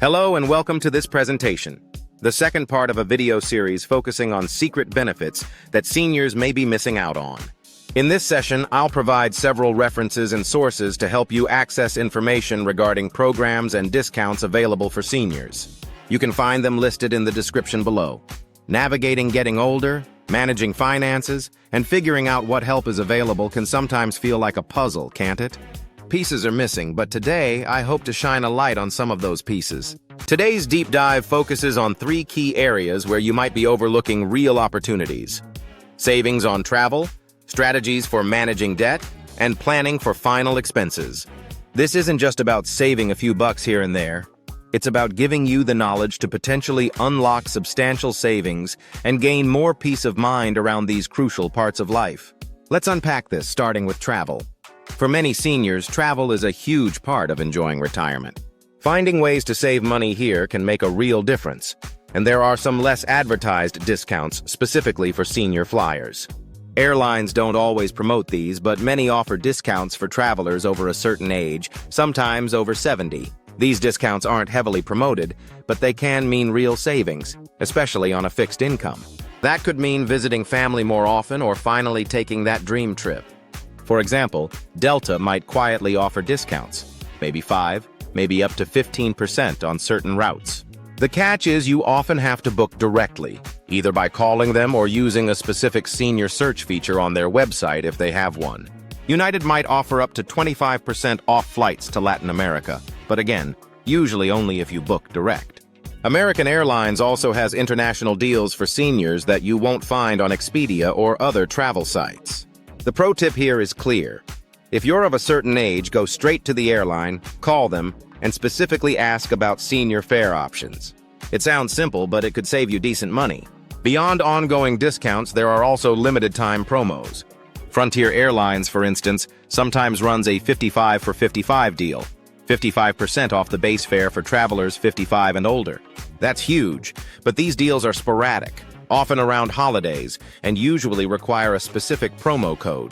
Hello and welcome to this presentation, the second part of a video series focusing on secret benefits that seniors may be missing out on. In this session, I'll provide several references and sources to help you access information regarding programs and discounts available for seniors. You can find them listed in the description below. Navigating getting older, managing finances, and figuring out what help is available can sometimes feel like a puzzle, can't it? Pieces are missing, but today I hope to shine a light on some of those pieces. Today's deep dive focuses on 3 key areas where you might be overlooking real opportunities: savings on travel, strategies for managing debt, and planning for final expenses. This isn't just about saving a few bucks here and there. It's about giving you the knowledge to potentially unlock substantial savings and gain more peace of mind around these crucial parts of life. Let's unpack this, starting with travel. For many seniors, travel is a huge part of enjoying retirement. Finding ways to save money here can make a real difference, and there are some less advertised discounts specifically for senior flyers. Airlines don't always promote these, but many offer discounts for travelers over a certain age, sometimes over 70. These discounts aren't heavily promoted, but they can mean real savings, especially on a fixed income. That could mean visiting family more often or finally taking that dream trip. For example, Delta might quietly offer discounts, maybe 5, maybe up to 15% on certain routes. The catch is you often have to book directly, either by calling them or using a specific senior search feature on their website if they have one. United might offer up to 25% off flights to Latin America, but again, usually only if you book direct. American Airlines also has international deals for seniors that you won't find on Expedia or other travel sites. The pro tip here is clear. If you're of a certain age, go straight to the airline, call them, and specifically ask about senior fare options. It sounds simple, but it could save you decent money. Beyond ongoing discounts, there are also limited-time promos. Frontier Airlines, for instance, sometimes runs a 55 for 55 deal, 55% off the base fare for travelers 55 and older. That's huge, but these deals are sporadic, often around holidays, and usually require a specific promo code.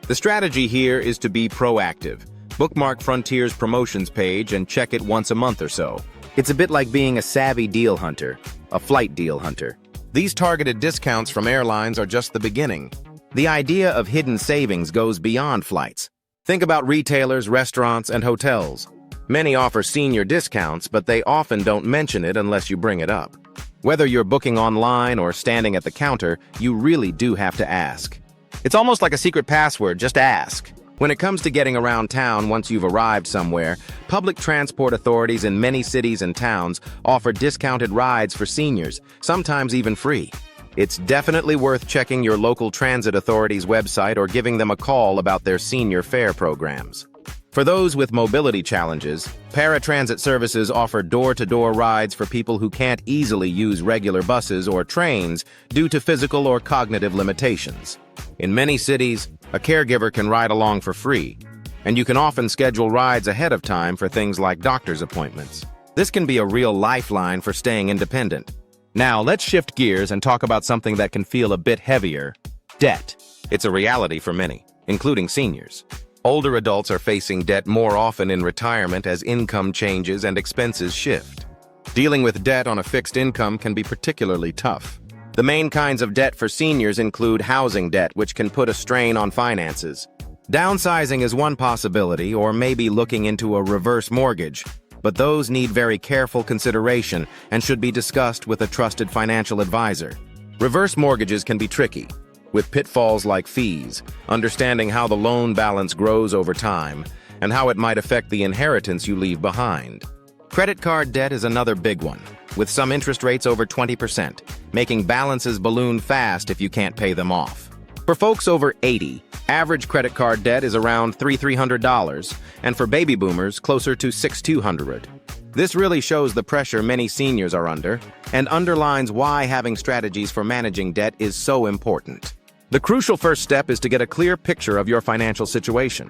The strategy here is to be proactive. Bookmark Frontier's promotions page and check it once a month or so. It's a bit like being a savvy deal hunter, a flight deal hunter. These targeted discounts from airlines are just the beginning. The idea of hidden savings goes beyond flights. Think about retailers, restaurants, and hotels. Many offer senior discounts, but they often don't mention it unless you bring it up. Whether you're booking online or standing at the counter, you really do have to ask. It's almost like a secret password, just ask. When it comes to getting around town once you've arrived somewhere, public transport authorities in many cities and towns offer discounted rides for seniors, sometimes even free. It's definitely worth checking your local transit authority's website or giving them a call about their senior fare programs. For those with mobility challenges, paratransit services offer door-to-door rides for people who can't easily use regular buses or trains due to physical or cognitive limitations. In many cities, a caregiver can ride along for free, and you can often schedule rides ahead of time for things like doctor's appointments. This can be a real lifeline for staying independent. Now, let's shift gears and talk about something that can feel a bit heavier: debt. It's a reality for many, including seniors. Older adults are facing debt more often in retirement as income changes and expenses shift. Dealing with debt on a fixed income can be particularly tough. The main kinds of debt for seniors include housing debt, which can put a strain on finances. Downsizing is one possibility, or maybe looking into a reverse mortgage, but those need very careful consideration and should be discussed with a trusted financial advisor. Reverse mortgages can be tricky, with pitfalls like fees, understanding how the loan balance grows over time, and how it might affect the inheritance you leave behind. Credit card debt is another big one, with some interest rates over 20%, making balances balloon fast if you can't pay them off. For folks over 80, average credit card debt is around $300, and for baby boomers, closer to $200. This really shows the pressure many seniors are under, and underlines why having strategies for managing debt is so important. The crucial first step is to get a clear picture of your financial situation.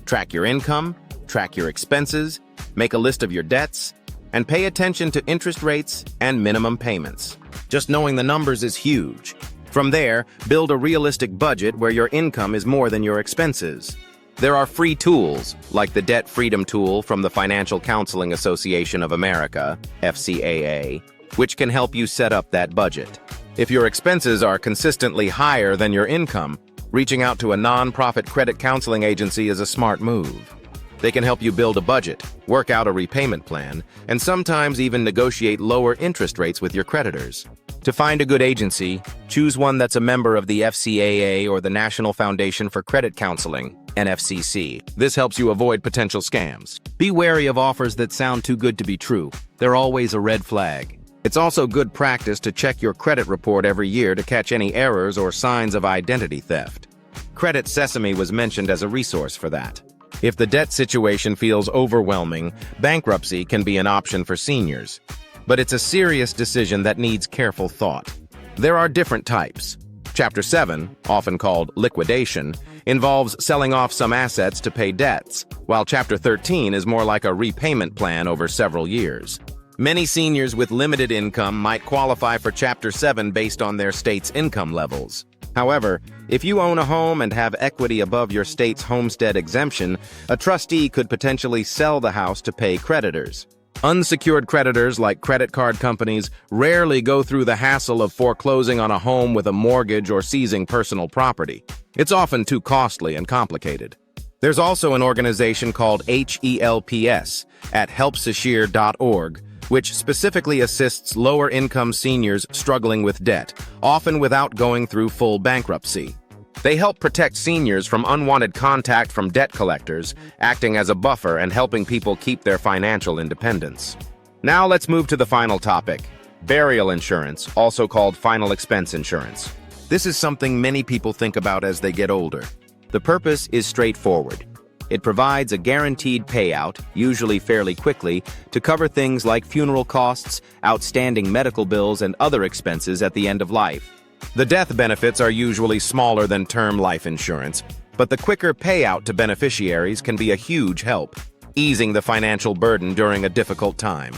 Track your income, track your expenses, make a list of your debts, and pay attention to interest rates and minimum payments. Just knowing the numbers is huge. From there, build a realistic budget where your income is more than your expenses. There are free tools, like the Debt Freedom Tool from the Financial Counseling Association of America, FCAA, which can help you set up that budget. If your expenses are consistently higher than your income, reaching out to a non-profit credit counseling agency is a smart move. They can help you build a budget, work out a repayment plan, and sometimes even negotiate lower interest rates with your creditors. To find a good agency, choose one that's a member of the FCAA or the National Foundation for Credit Counseling, NFCC. This helps you avoid potential scams. Be wary of offers that sound too good to be true. They're always a red flag. It's also good practice to check your credit report every year to catch any errors or signs of identity theft. Credit Sesame was mentioned as a resource for that. If the debt situation feels overwhelming, bankruptcy can be an option for seniors. But it's a serious decision that needs careful thought. There are different types. Chapter 7, often called liquidation, involves selling off some assets to pay debts, while Chapter 13 is more like a repayment plan over several years. Many seniors with limited income might qualify for Chapter 7 based on their state's income levels. However, if you own a home and have equity above your state's homestead exemption, a trustee could potentially sell the house to pay creditors. Unsecured creditors like credit card companies rarely go through the hassle of foreclosing on a home with a mortgage or seizing personal property. It's often too costly and complicated. There's also an organization called HELPS at helpsashir.org, which specifically assists lower-income seniors struggling with debt, often without going through full bankruptcy. They help protect seniors from unwanted contact from debt collectors, acting as a buffer and helping people keep their financial independence. Now let's move to the final topic, burial insurance, also called final expense insurance. This is something many people think about as they get older. The purpose is straightforward. It provides a guaranteed payout, usually fairly quickly, to cover things like funeral costs, outstanding medical bills, and other expenses at the end of life. The death benefits are usually smaller than term life insurance, but the quicker payout to beneficiaries can be a huge help, easing the financial burden during a difficult time.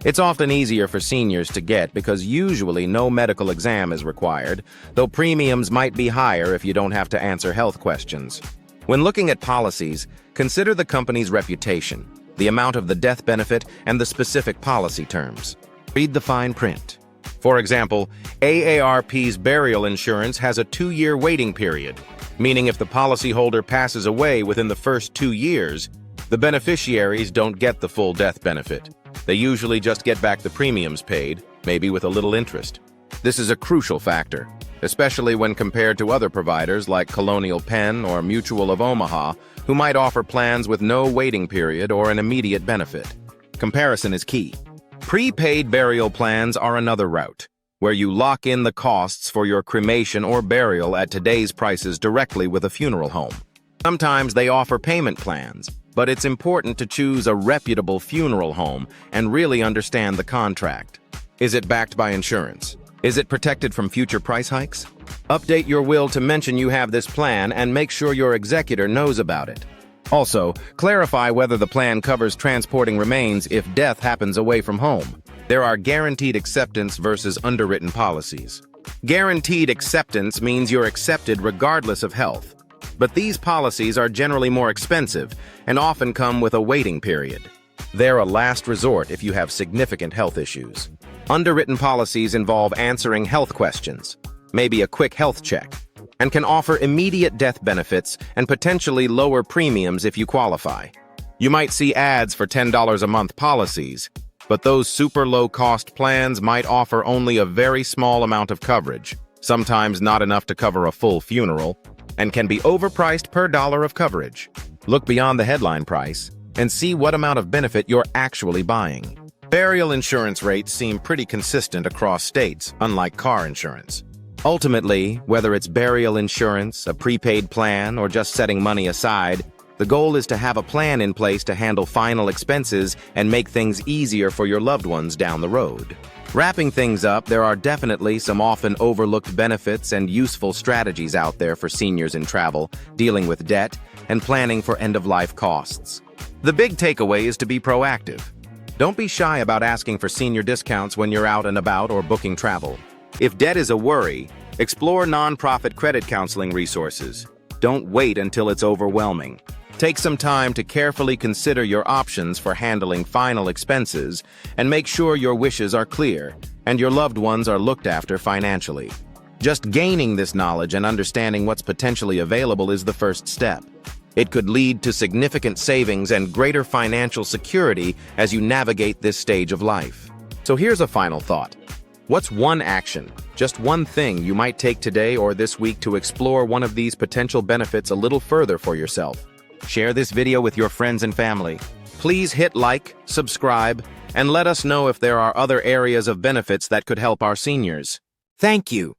It's often easier for seniors to get because usually no medical exam is required, though premiums might be higher if you don't have to answer health questions. When looking at policies, consider the company's reputation, the amount of the death benefit, and the specific policy terms. Read the fine print. For example, AARP's burial insurance has a 2-year waiting period, meaning if the policyholder passes away within the first 2 years, the beneficiaries don't get the full death benefit. They usually just get back the premiums paid, maybe with a little interest. This is a crucial factor, especially when compared to other providers like Colonial Penn or Mutual of Omaha, who might offer plans with no waiting period or an immediate benefit. Comparison is key. Prepaid burial plans are another route, where you lock in the costs for your cremation or burial at today's prices directly with a funeral home. Sometimes they offer payment plans, but it's important to choose a reputable funeral home and really understand the contract. Is it backed by insurance? Is it protected from future price hikes? Update your will to mention you have this plan and make sure your executor knows about it. Also, clarify whether the plan covers transporting remains if death happens away from home. There are guaranteed acceptance versus underwritten policies. Guaranteed acceptance means you're accepted regardless of health. But these policies are generally more expensive and often come with a waiting period. They're a last resort if you have significant health issues. Underwritten policies involve answering health questions, maybe a quick health check, and can offer immediate death benefits and potentially lower premiums if you qualify. You might see ads for $10 a month policies, but those super low-cost plans might offer only a very small amount of coverage, sometimes not enough to cover a full funeral, and can be overpriced per dollar of coverage. Look beyond the headline price and see what amount of benefit you're actually buying. Burial insurance rates seem pretty consistent across states, unlike car insurance. Ultimately, whether it's burial insurance, a prepaid plan, or just setting money aside, the goal is to have a plan in place to handle final expenses and make things easier for your loved ones down the road. Wrapping things up, there are definitely some often overlooked benefits and useful strategies out there for seniors in travel, dealing with debt, and planning for end-of-life costs. The big takeaway is to be proactive. Don't be shy about asking for senior discounts when you're out and about or booking travel. If debt is a worry, explore nonprofit credit counseling resources. Don't wait until it's overwhelming. Take some time to carefully consider your options for handling final expenses and make sure your wishes are clear and your loved ones are looked after financially. Just gaining this knowledge and understanding what's potentially available is the first step. It could lead to significant savings and greater financial security as you navigate this stage of life. So here's a final thought. What's one action, just one thing you might take today or this week to explore one of these potential benefits a little further for yourself? Share this video with your friends and family. Please hit like, subscribe, and let us know if there are other areas of benefits that could help our seniors. Thank you.